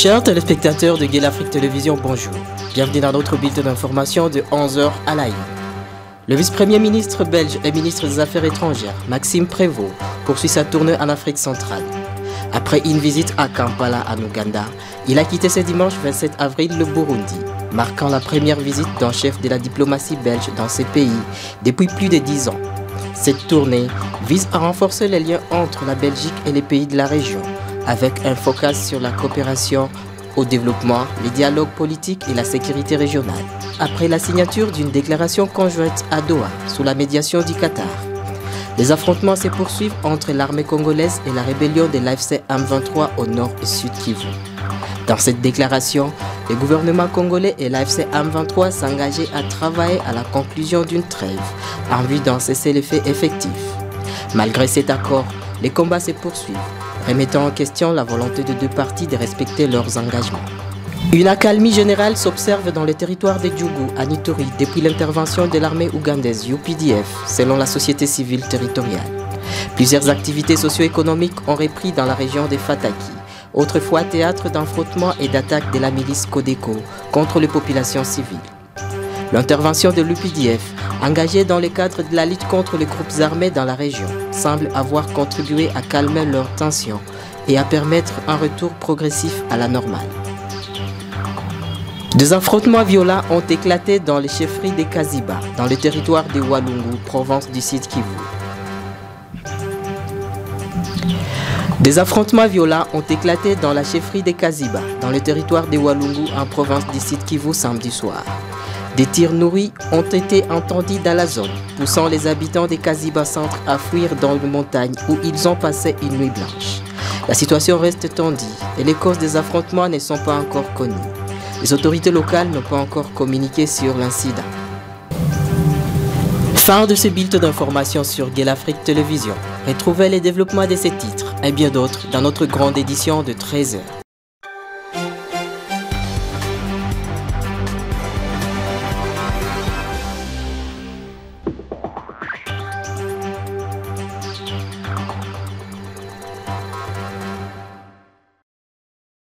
Chers téléspectateurs de Gueule Afrique Télévision, bonjour. Bienvenue dans notre bulletin d'information de 11h à l'AI. Le vice-premier ministre belge et ministre des Affaires étrangères, Maxime Prévost, poursuit sa tournée en Afrique centrale. Après une visite à Kampala, en Ouganda, il a quitté ce dimanche 27 avril le Burundi, marquant la première visite d'un chef de la diplomatie belge dans ces pays depuis plus de 10 ans. Cette tournée vise à renforcer les liens entre la Belgique et les pays de la région, avec un focus sur la coopération au développement, les dialogues politiques et la sécurité régionale. Après la signature d'une déclaration conjointe à Doha sous la médiation du Qatar, les affrontements se poursuivent entre l'armée congolaise et la rébellion de l'AFC M23 au nord et sud Kivu. Dans cette déclaration, le gouvernement congolais et l'AFC M23 s'engageaient à travailler à la conclusion d'une trêve en vue d'un cessez-le-feu effectif. Malgré cet accord, les combats se poursuivent, remettant en question la volonté de deux parties de respecter leurs engagements. Une accalmie générale s'observe dans le territoire de Djougou, à Ituri, depuis l'intervention de l'armée ougandaise UPDF, selon la société civile territoriale. Plusieurs activités socio-économiques ont repris dans la région de Fataki, autrefois théâtre d'affrontements et d'attaques de la milice Codeco contre les populations civiles. L'intervention de l'UPDF, engagée dans le cadre de la lutte contre les groupes armés dans la région, semble avoir contribué à calmer leurs tensions et à permettre un retour progressif à la normale. Des affrontements violents ont éclaté dans les chefferies de Kaziba, dans le territoire de Walungu, province du Sud Kivu. Des affrontements violents ont éclaté dans la chefferie de Kaziba, dans le territoire de Walungu, en province du Sud Kivu, samedi soir. Des tirs nourris ont été entendus dans la zone, poussant les habitants de Kaziba Centre à fuir dans les montagnes où ils ont passé une nuit blanche. La situation reste tendue et les causes des affrontements ne sont pas encore connues. Les autorités locales n'ont pas encore communiqué sur l'incident. Fin de ce bulletin d'information sur Gueule Afrique Télévision. Retrouvez les développements de ces titres et bien d'autres dans notre grande édition de 13h.